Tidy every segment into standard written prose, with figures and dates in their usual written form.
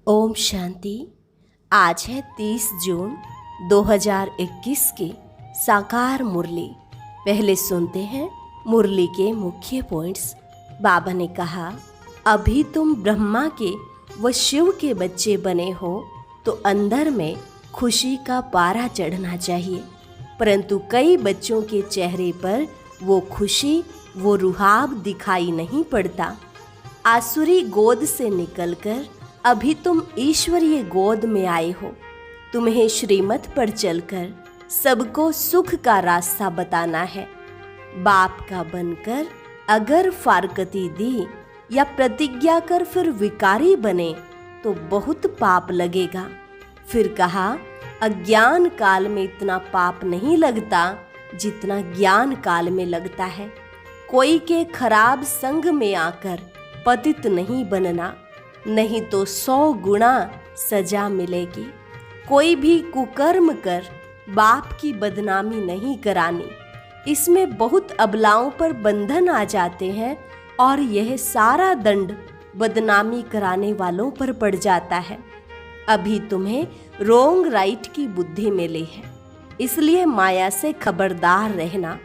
ओम शांति। आज है 30 जून 2021 की साकार मुरली। पहले सुनते हैं मुरली के मुख्य पॉइंट्स। बाबा ने कहा, अभी तुम ब्रह्मा के व शिव के बच्चे बने हो तो अंदर में खुशी का पारा चढ़ना चाहिए, परंतु कई बच्चों के चेहरे पर वो खुशी, वो रुहाब दिखाई नहीं पड़ता। आसुरी गोद से निकलकर अभी तुम ईश्वरीय गोद में आए हो। तुम्हें श्रीमत पर चलकर सबको सुख का रास्ता बताना है। बाप का बनकर अगर फारकती दी या प्रतिज्ञा कर फिर विकारी बने तो बहुत पाप लगेगा। फिर कहा, अज्ञान काल में इतना पाप नहीं लगता जितना ज्ञान काल में लगता है। कोई के खराब संग में आकर पतित नहीं बनना, नहीं तो 100 गुना सजा मिलेगी। कोई भी कुकर्म कर बाप की बदनामी नहीं करानी। इसमें बहुत अबलाओं पर बंधन आ जाते हैं और यह सारा दंड बदनामी कराने वालों पर पड़ जाता है। अभी तुम्हें रोंग राइट की बुद्धि मिली है, इसलिए माया से खबरदार रहना।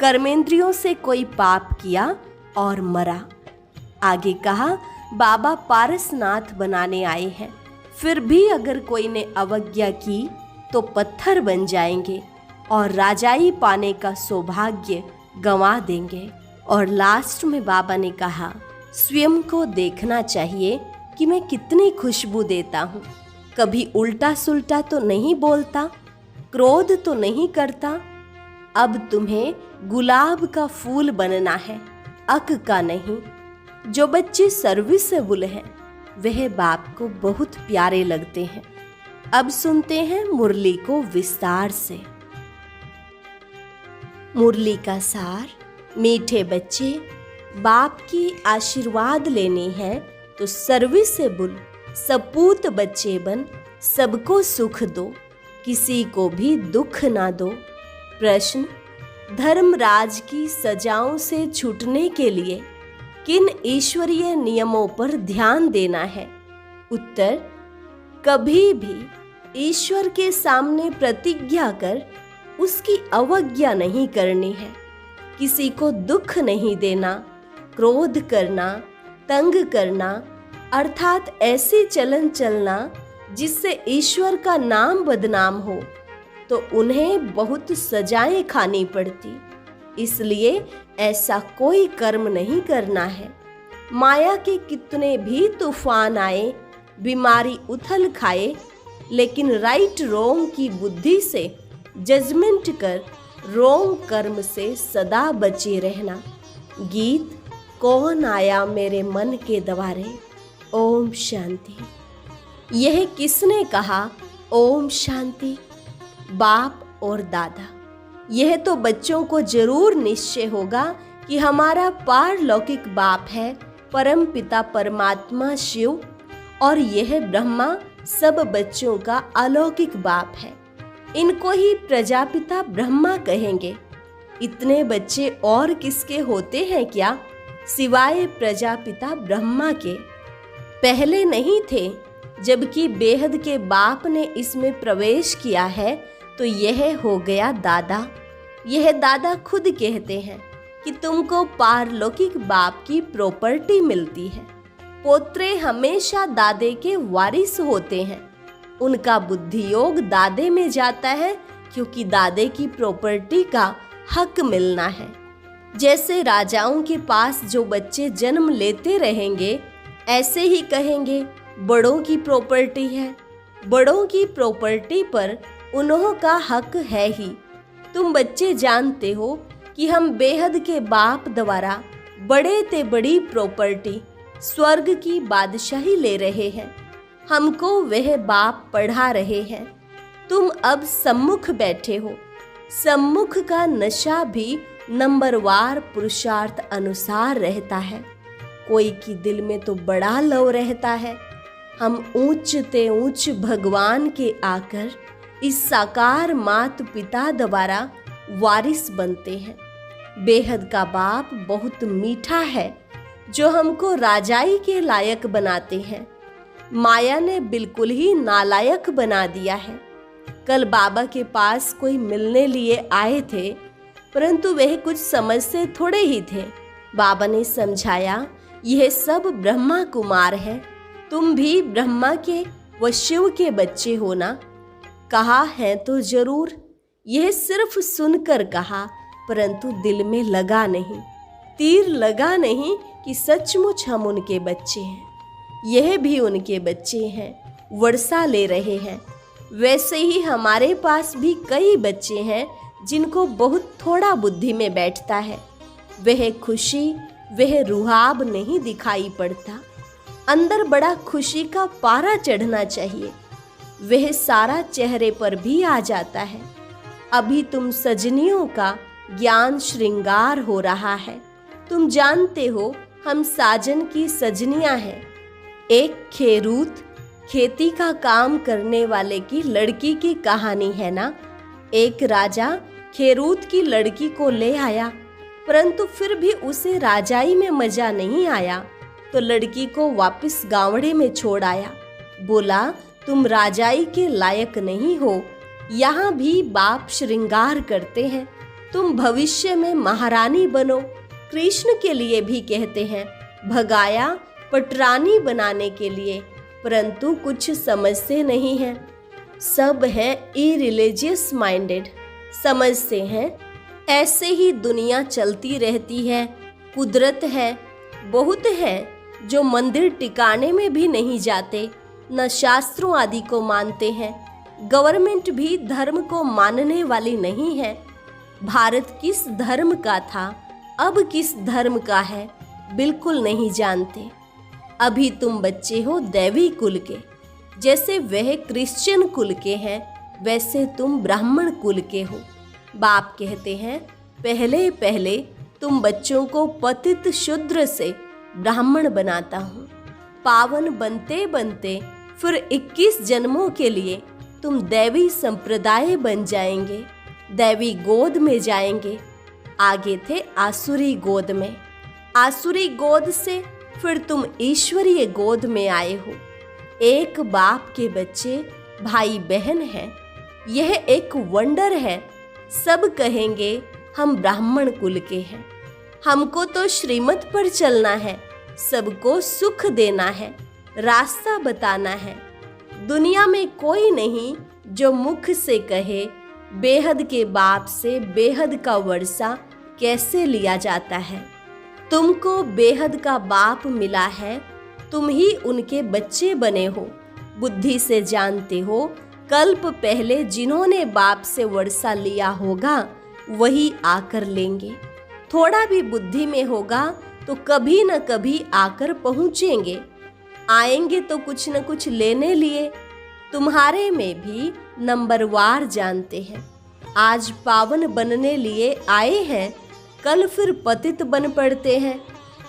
कर्मेंद्रियों से कोई पाप किया और मरा। आगे कहा, बाबा पारसनाथ बनाने आए हैं, फिर भी अगर कोई ने अवज्ञा की तो पत्थर बन जाएंगे और राजाई पाने का सौभाग्य गंवा देंगे। और लास्ट में बाबा ने कहा, स्वयं को देखना चाहिए कि मैं कितनी खुशबू देता हूँ। कभी उल्टा सुल्टा तो नहीं बोलता, क्रोध तो नहीं करता। अब तुम्हें गुलाब का फूल बनना है, अक का नहीं। जो बच्चे सर्विसेबल हैं वह बाप को बहुत प्यारे लगते हैं। अब सुनते हैं मुरली को विस्तार से। मुरली का सार, मीठे बच्चे, बाप की आशीर्वाद लेनी है तो सर्विसेबल सपूत बच्चे बन सबको सुख दो, किसी को भी दुख ना दो। प्रश्न, धर्मराज की सजाओं से छूटने के लिए किन ईश्वरीय नियमों पर ध्यान देना है? उत्तर, कभी भी ईश्वर के सामने प्रतिज्ञा कर उसकी अवज्ञा नहीं करनी है। किसी को दुख नहीं देना, क्रोध करना, तंग करना, अर्थात ऐसे चलन चलना जिससे ईश्वर का नाम बदनाम हो तो उन्हें बहुत सजाएं खानी पड़ती। इसलिए ऐसा कोई कर्म नहीं करना है। माया के कितने भी तूफान आए, बीमारी उथल खाए, लेकिन राइट रोंग की बुद्धि से जजमेंट कर रोंग कर्म से सदा बचे रहना। गीत, कौन आया मेरे मन के द्वारे। ओम शांति। यह किसने कहा ओम शांति? बाप और दादा। यह तो बच्चों को जरूर निश्चय होगा कि हमारा पारलौकिक बाप है परम पिता परमात्मा शिव, और यह ब्रह्मा सब बच्चों का अलौकिक बाप है। इनको ही प्रजापिता ब्रह्मा कहेंगे। इतने बच्चे और किसके होते हैं क्या, सिवाय प्रजापिता ब्रह्मा के? पहले नहीं थे, जबकि बेहद के बाप ने इसमें प्रवेश किया है तो यह हो गया दादा। यह दादा खुद कहते हैं कि तुमको पारलौकिक बाप की प्रॉपर्टी मिलती है। पोत्रे हमेशा दादे के वारिस होते हैं। उनका बुद्धि योग दादे में जाता है क्योंकि दादे की प्रॉपर्टी का हक मिलना है। जैसे राजाओं के पास जो बच्चे जन्म लेते रहेंगे, ऐसे ही कहेंगे बड़ों की प्रॉपर्टी है। बड़ों की प्रॉपर्टी पर उन्हों का हक है ही। तुम बच्चे जानते हो कि हम बेहद के बाप द्वारा बड़े ते बड़ी प्रॉपर्टी स्वर्ग की बादशाही ले रहे हैं। हमको वह बाप पढ़ा रहे हैं। तुम अब सम्मुख बैठे हो। सम्मुख का नशा भी नंबरवार पुरुषार्थ अनुसार रहता है। कोई की दिल में तो बड़ा लव रहता है। हम ऊंच ते ऊंच भगवान के आकर इस साकार मात पिता द्वारा वारिस बनते हैं। बेहद का बाप बहुत मीठा है जो हमको राजाई के लायक बनाते हैं। माया ने बिल्कुल ही नालायक बना दिया है। कल बाबा के पास कोई मिलने लिए आए थे, परंतु वह कुछ समझते थोड़े ही थे। बाबा ने समझाया, यह सब ब्रह्मा कुमार है, तुम भी ब्रह्मा के व शिव के बच्चे हो ना। कहा है तो जरूर, यह सिर्फ सुनकर कहा, परंतु दिल में लगा नहीं, तीर लगा नहीं कि सचमुच हम उनके बच्चे हैं। यह भी उनके बच्चे हैं, वर्षा ले रहे हैं। वैसे ही हमारे पास भी कई बच्चे हैं जिनको बहुत थोड़ा बुद्धि में बैठता है। वह खुशी, वह रुहाब नहीं दिखाई पड़ता। अंदर बड़ा खुशी का पारा चढ़ना चाहिए, वह सारा चेहरे पर भी आ जाता है। अभी तुम सजनियों का ज्ञान श्रृंगार हो रहा है। तुम जानते हो हम साजन की सजनियां हैं। एक खेरूत, खेती का काम करने वाले की लड़की की कहानी है ना। एक राजा खेरूत की लड़की को ले आया, परंतु फिर भी उसे राजाई में मजा नहीं आया, तो लड़की को वापस गावड़े में छोड़ आया। बोला, तुम राजाई के लायक नहीं हो। यहाँ भी बाप श्रृंगार करते हैं, तुम भविष्य में महारानी बनो। कृष्ण के लिए भी कहते हैं, भगाया पटरानी बनाने के लिए, परंतु कुछ समझते नहीं हैं। सब हैं इरिलीजियस माइंडेड, समझते हैं ऐसे ही दुनिया चलती रहती है, कुदरत है। बहुत हैं जो मंदिर टिकाने में भी नहीं जाते, न शास्त्रों आदि को मानते हैं। गवर्नमेंट भी धर्म को मानने वाली नहीं है। भारत किस धर्म का था, अब किस धर्म का है, बिल्कुल नहीं जानते। अभी तुम बच्चे हो दैवी कुल के, जैसे वह क्रिश्चियन कुल के हैं, वैसे तुम ब्राह्मण कुल के हो। बाप कहते हैं, पहले पहले तुम बच्चों को पतित शूद्र से ब्राह्मण बनाता हूँ। पावन बनते बनते फिर 21 जन्मों के लिए तुम दैवी संप्रदाय बन जाएंगे, दैवी गोद में जाएंगे। आगे थे आसुरी गोद में, आसुरी गोद से फिर तुम ईश्वरीय गोद में आए हो। एक बाप के बच्चे भाई बहन हैं, यह एक वंडर है। सब कहेंगे हम ब्राह्मण कुल के हैं, हमको तो श्रीमत पर चलना है, सबको सुख देना है, रास्ता बताना है। दुनिया में कोई नहीं जो मुख से कहे बेहद के बाप से बेहद का वर्षा कैसे लिया जाता है। तुमको बेहद का बाप मिला है, तुम ही उनके बच्चे बने हो। बुद्धि से जानते हो, कल्प पहले जिन्होंने बाप से वर्षा लिया होगा वही आकर लेंगे। थोड़ा भी बुद्धि में होगा तो कभी न कभी आकर पहुँचेंगे। आएंगे तो कुछ न कुछ लेने लिए। तुम्हारे में भी नंबरवार जानते हैं। आज पावन बनने लिए आए हैं, कल फिर पतित बन पड़ते हैं।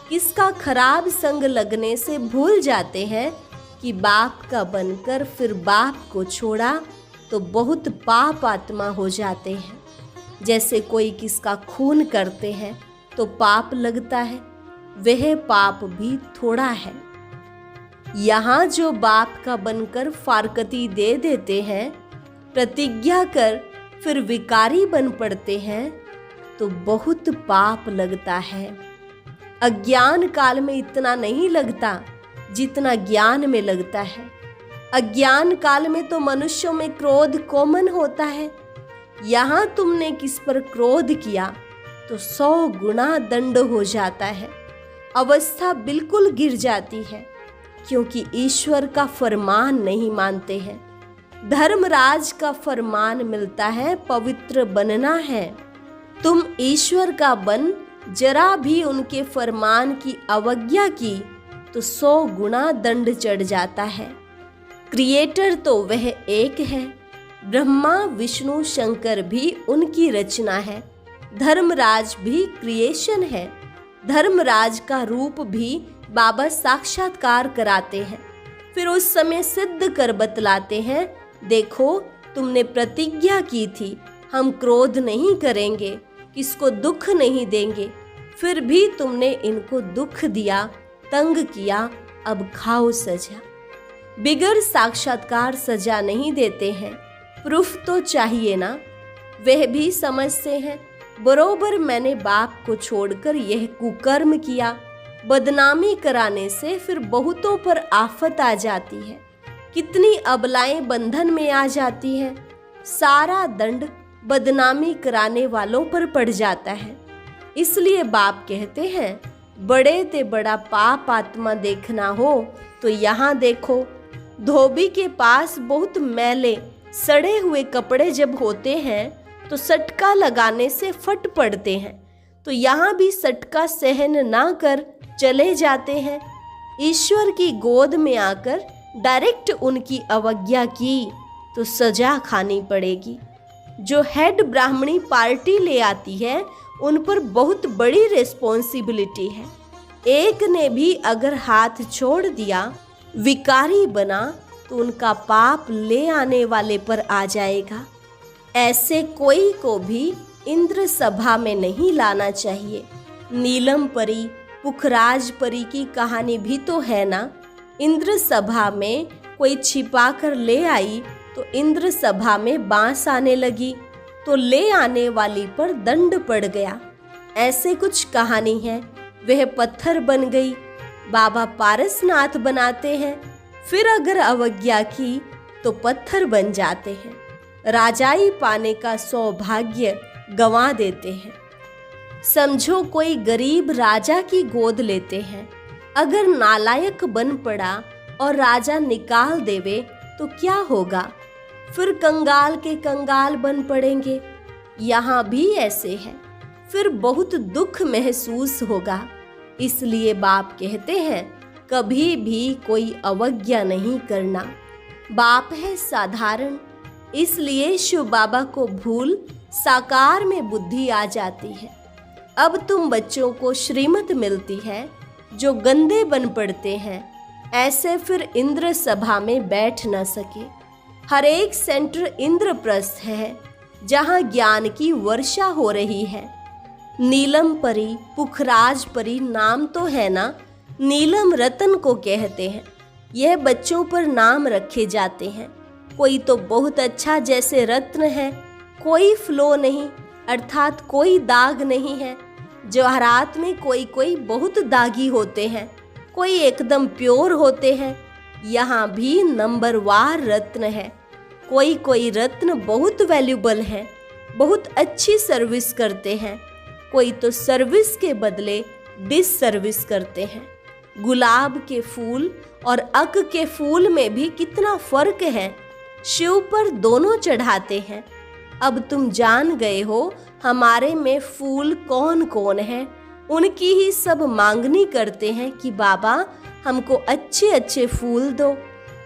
किसका खराब संग लगने से भूल जाते हैं कि बाप का बनकर फिर बाप को छोड़ा तो बहुत पाप आत्मा हो जाते हैं। जैसे कोई किसका खून करते हैं तो पाप लगता है, वह पाप भी थोड़ा है। यहाँ जो बाप का बनकर फारकती दे देते हैं, प्रतिज्ञा कर फिर विकारी बन पड़ते हैं, तो बहुत पाप लगता है। अज्ञान काल में इतना नहीं लगता जितना ज्ञान में लगता है। अज्ञान काल में तो मनुष्यों में क्रोध कॉमन होता है। यहाँ तुमने किस पर क्रोध किया तो 100 गुना दंड हो जाता है, अवस्था बिल्कुल गिर जाती है, क्योंकि ईश्वर का फरमान नहीं मानते हैं। धर्मराज का फरमान मिलता है, पवित्र बनना है। तुम ईश्वर का बन जरा भी उनके फरमान की अवज्ञा की तो 100 गुना दंड चढ़ जाता है। क्रिएटर तो वह एक है, ब्रह्मा विष्णु शंकर भी उनकी रचना है। धर्मराज भी क्रिएशन है। धर्मराज का रूप भी बाबा साक्षात्कार कराते हैं, फिर उस समय सिद्ध कर बतलाते हैं, देखो तुमने प्रतिज्ञा की थी हम क्रोध नहीं करेंगे, किसको दुख नहीं देंगे, फिर भी तुमने इनको दुख दिया, तंग किया, अब खाओ सजा। बिगर साक्षात्कार सजा नहीं देते हैं, प्रूफ तो चाहिए ना। वह भी समझते हैं बरोबर मैंने बाप को छोड़कर यह कुकर्म किया। बदनामी कराने से फिर बहुतों पर आफत आ जाती है, कितनी अबलाएं बंधन में आ जाती हैं। सारा दंड बदनामी कराने वालों पर पड़ जाता है। इसलिए बाप कहते हैं बड़े ते बड़ा पाप आत्मा देखना हो तो यहाँ देखो। धोबी के पास बहुत मैले सड़े हुए कपड़े जब होते हैं तो सटका लगाने से फट पड़ते हैं, तो यहाँ भी सटका सहन ना कर चले जाते हैं। ईश्वर की गोद में आकर डायरेक्ट उनकी अवज्ञा की तो सजा खानी पड़ेगी। जो हेड ब्राह्मणी पार्टी ले आती है उन पर बहुत बड़ी रिस्पॉन्सिबिलिटी है। एक ने भी अगर हाथ छोड़ दिया, विकारी बना, तो उनका पाप ले आने वाले पर आ जाएगा। ऐसे कोई को भी इंद्र सभा में नहीं लाना चाहिए। नीलम परी, पुखराज परी की कहानी भी तो है ना। इंद्र सभा में कोई छिपा कर ले आई तो इंद्र सभा में बांस आने लगी, तो ले आने वाली पर दंड पड़ गया। ऐसे कुछ कहानी है। वह पत्थर बन गई। बाबा पारसनाथ बनाते हैं, फिर अगर अवज्ञा की तो पत्थर बन जाते हैं। राजाई पाने का सौभाग्य गंवा देते हैं। समझो कोई गरीब राजा की गोद लेते हैं, अगर नालायक बन पड़ा और राजा निकाल देवे तो क्या होगा? फिर कंगाल के कंगाल बन पड़ेंगे। यहाँ भी ऐसे है, फिर बहुत दुख महसूस होगा। इसलिए बाप कहते हैं कभी भी कोई अवज्ञा नहीं करना। बाप है साधारण, इसलिए शिव बाबा को भूल साकार में बुद्धि आ जाती है। अब तुम बच्चों को श्रीमत मिलती है, जो गंदे बन पड़ते हैं ऐसे फिर इंद्र सभा में बैठ न सके। हर एक सेंटर इंद्रप्रस्थ है जहाँ ज्ञान की वर्षा हो रही है। नीलम परी, पुखराज परी नाम तो है ना। नीलम रतन को कहते हैं। यह बच्चों पर नाम रखे जाते हैं। कोई तो बहुत अच्छा जैसे रत्न है, कोई फ्लो नहीं अर्थात कोई दाग नहीं है। जवाहरात में कोई कोई बहुत दागी होते हैं, कोई एकदम प्योर होते हैं। यहाँ भी नंबरवार रत्न है। कोई कोई रत्न बहुत वैल्यूबल है, बहुत अच्छी सर्विस करते हैं। कोई तो सर्विस के बदले डिसर्विस करते हैं। गुलाब के फूल और अक के फूल में भी कितना फर्क है। शिव पर दोनों चढ़ाते हैं। अब तुम जान गए हो हमारे में फूल कौन कौन है। उनकी ही सब मांगनी करते हैं कि बाबा हमको अच्छे अच्छे फूल दो।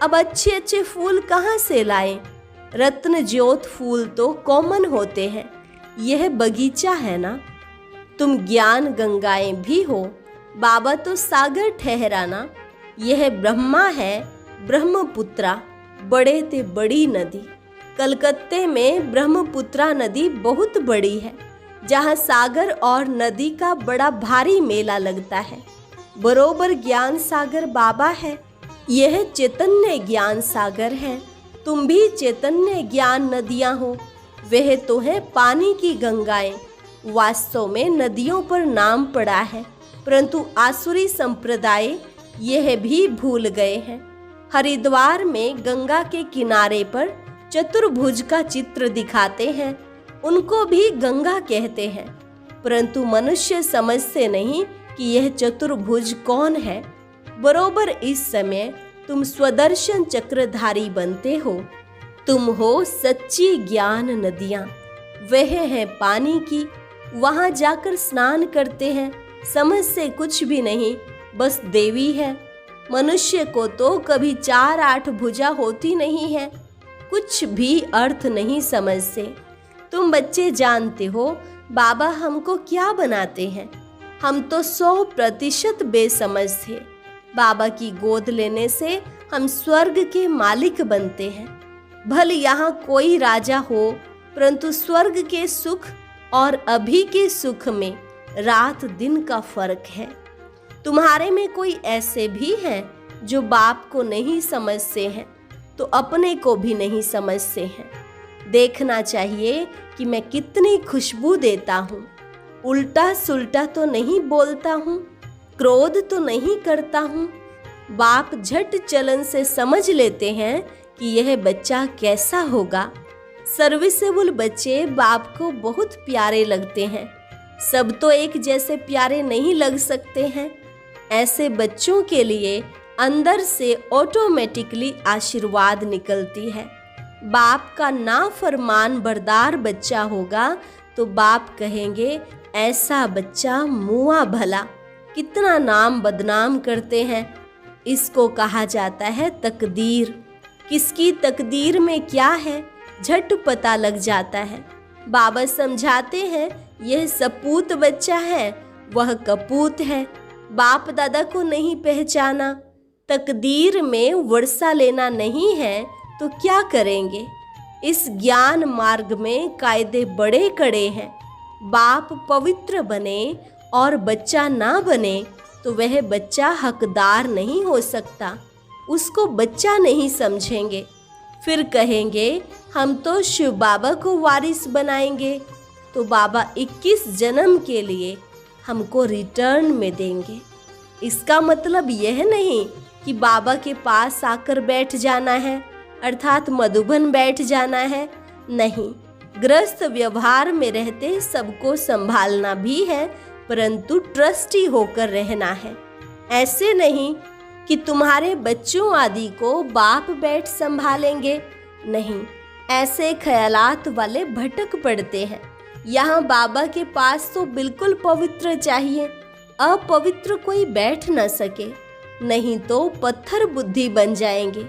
अब अच्छे अच्छे फूल कहाँ से लाएं? रत्न ज्योत फूल तो कॉमन होते हैं। यह बगीचा है ना। तुम ज्ञान गंगाएं भी हो, बाबा तो सागर ठहराना। यह ब्रह्मा है, ब्रह्मपुत्रा, बड़े ते बड़ी नदी। कलकत्ते में ब्रह्मपुत्रा नदी बहुत बड़ी है, जहाँ सागर और नदी का बड़ा भारी मेला लगता है। बरोबर ज्ञान सागर बाबा है। यह चैतन्य ज्ञान सागर है। तुम भी चैतन्य ज्ञान नदियाँ हो। वह तो है पानी की गंगाएं। वास्तव में नदियों पर नाम पड़ा है, परंतु आसुरी संप्रदाय यह भी भूल गए हैं। हरिद्वार में गंगा के किनारे पर चतुर्भुज का चित्र दिखाते हैं, उनको भी गंगा कहते हैं, परंतु मनुष्य समझते नहीं कि यह चतुर्भुज कौन है। बरोबर इस समय तुम स्वदर्शन चक्रधारी बनते हो। तुम हो सच्ची ज्ञान नदियाँ। वह है पानी की, वहाँ जाकर स्नान करते हैं। समझ से कुछ भी नहीं, बस देवी है। मनुष्य को तो कभी 4-8 भुजा होती नहीं है, कुछ भी अर्थ नहीं समझते। तुम बच्चे जानते हो बाबा हमको क्या बनाते हैं। हम तो 100% बेसमझ थे। बाबा की गोद लेने से हम स्वर्ग के मालिक बनते हैं। भले यहाँ कोई राजा हो, परंतु स्वर्ग के सुख और अभी के सुख में रात दिन का फर्क है। तुम्हारे में कोई ऐसे भी हैं जो बाप को नहीं समझते हैं तो अपने को भी नहीं समझते हैं। देखना चाहिए कि मैं कितनी खुशबू देता हूँ। उल्टा सुल्टा तो नहीं बोलता हूँ, क्रोध तो नहीं करता हूँ। बाप झट चलन से समझ लेते हैं कि यह बच्चा कैसा होगा। सर्विसेबल बच्चे बाप को बहुत प्यारे लगते हैं। सब तो एक जैसे प्यारे नहीं लग सकते हैं। ऐसे बच्चों के लिए अंदर से ऑटोमेटिकली आशीर्वाद निकलती है। बाप का नाफरमान बरदार बच्चा होगा तो बाप कहेंगे ऐसा बच्चा मुआ भला, कितना नाम बदनाम करते हैं। इसको कहा जाता है तकदीर। किसकी तकदीर में क्या है झट पता लग जाता है। बाबा समझाते हैं यह सपूत बच्चा है, वह कपूत है। बाप दादा को नहीं पहचाना, तकदीर में वर्षा लेना नहीं है तो क्या करेंगे। इस ज्ञान मार्ग में कायदे बड़े कड़े हैं। बाप पवित्र बने और बच्चा ना बने तो वह बच्चा हकदार नहीं हो सकता। उसको बच्चा नहीं समझेंगे। फिर कहेंगे हम तो शिव बाबा को वारिस बनाएंगे, तो बाबा 21 जन्म के लिए हमको रिटर्न में देंगे। इसका मतलब यह नहीं कि बाबा के पास आकर बैठ जाना है, अर्थात मधुबन बैठ जाना है। नहीं, गृहस्थ व्यवहार में रहते सबको संभालना भी है, परंतु ट्रस्टी होकर रहना है। ऐसे नहीं कि तुम्हारे बच्चों आदि को बाप बैठ संभालेंगे। नहीं, ऐसे ख्यालात वाले भटक पड़ते हैं। यहाँ बाबा के पास तो बिल्कुल पवित्र चाहिए, अपवित्र कोई बैठ न सके, नहीं तो पत्थर बुद्धि बन जाएंगे।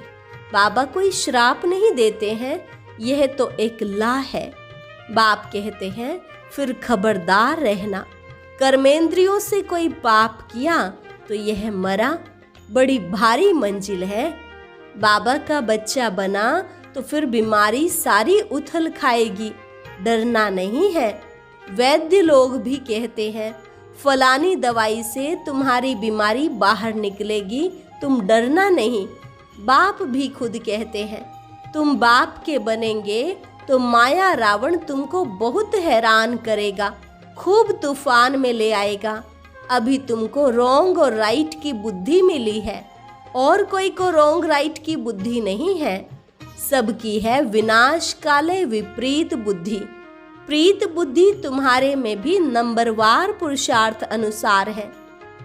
बाबा कोई श्राप नहीं देते हैं, यह तो एक ला है। बाप कहते हैं फिर खबरदार रहना। कर्मेंद्रियों से कोई पाप किया तो यह मरा, बड़ी भारी मंजिल है। बाबा का बच्चा बना तो फिर बीमारी सारी उथल खाएगी, डरना नहीं है। वैद्य लोग भी कहते हैं फलानी दवाई से तुम्हारी बीमारी बाहर निकलेगी, तुम डरना नहीं। बाप भी खुद कहते हैं तुम बाप के बनेंगे तो माया रावण तुमको बहुत हैरान करेगा, खूब तूफान में ले आएगा। अभी तुमको रोंग और राइट की बुद्धि मिली है, और कोई को रोंग राइट की बुद्धि नहीं है। सबकी है विनाश काले विपरीत बुद्धि। प्रीत बुद्धि तुम्हारे में भी नंबरवार पुरुषार्थ अनुसार है।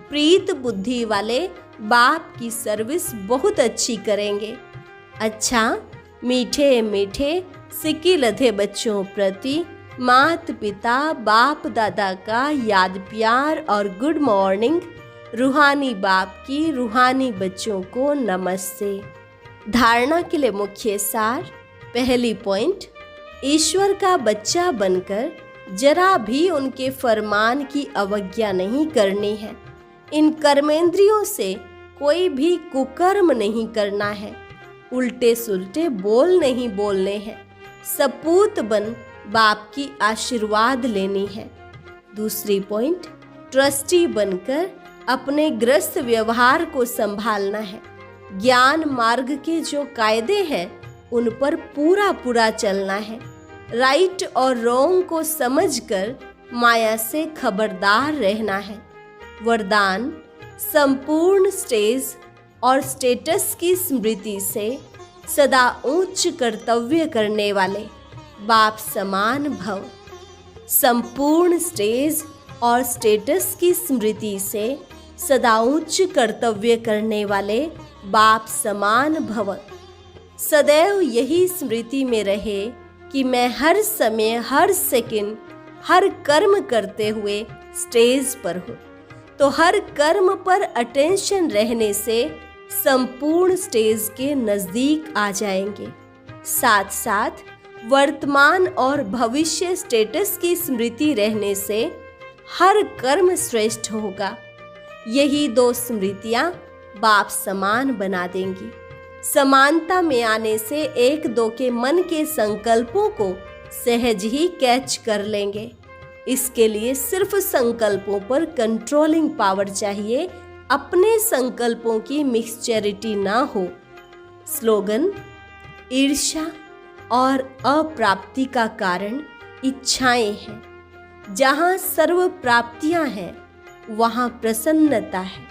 प्रीत बुद्धि वाले बाप की सर्विस बहुत अच्छी करेंगे। अच्छा, मीठे मीठे सिक्के लधे बच्चों प्रति माता पिता बाप दादा का याद प्यार और गुड मॉर्निंग। रूहानी बाप की रूहानी बच्चों को नमस्ते। धारणा के लिए मुख्य सार। पहली पॉइंट, ईश्वर का बच्चा बनकर जरा भी उनके फरमान की अवज्ञा नहीं करनी है। इन कर्मेंद्रियों से कोई भी कुकर्म नहीं करना है, उल्टे सुल्टे बोल नहीं बोलने हैं। सपूत बन बाप की आशीर्वाद लेनी है। दूसरी पॉइंट, ट्रस्टी बनकर अपने ग्रस्त व्यवहार को संभालना है। ज्ञान मार्ग के जो कायदे हैं उन पर पूरा पूरा चलना है। राइट और रॉन्ग को समझकर माया से खबरदार रहना है। वरदान, संपूर्ण स्टेज और स्टेटस की स्मृति से सदा उच्च कर्तव्य करने वाले बाप समान भव। संपूर्ण स्टेज और स्टेटस की स्मृति से सदा उच्च कर्तव्य करने वाले बाप समान भव। सदैव यही स्मृति में रहे कि मैं हर समय हर सेकंड हर कर्म करते हुए स्टेज पर हूँ। तो हर कर्म पर अटेंशन रहने से संपूर्ण स्टेज के नज़दीक आ जाएंगे। साथ साथ वर्तमान और भविष्य स्टेटस की स्मृति रहने से हर कर्म श्रेष्ठ होगा। यही दो स्मृतियाँ बाप समान बना देंगी। समानता में आने से एक दो के मन के संकल्पों को सहज ही कैच कर लेंगे। इसके लिए सिर्फ संकल्पों पर कंट्रोलिंग पावर चाहिए, अपने संकल्पों की मिक्सचरिटी ना हो। स्लोगन: ईर्ष्या और अप्राप्ति का कारण इच्छाएं हैं। जहाँ सर्व प्राप्तियां हैं वहाँ प्रसन्नता है।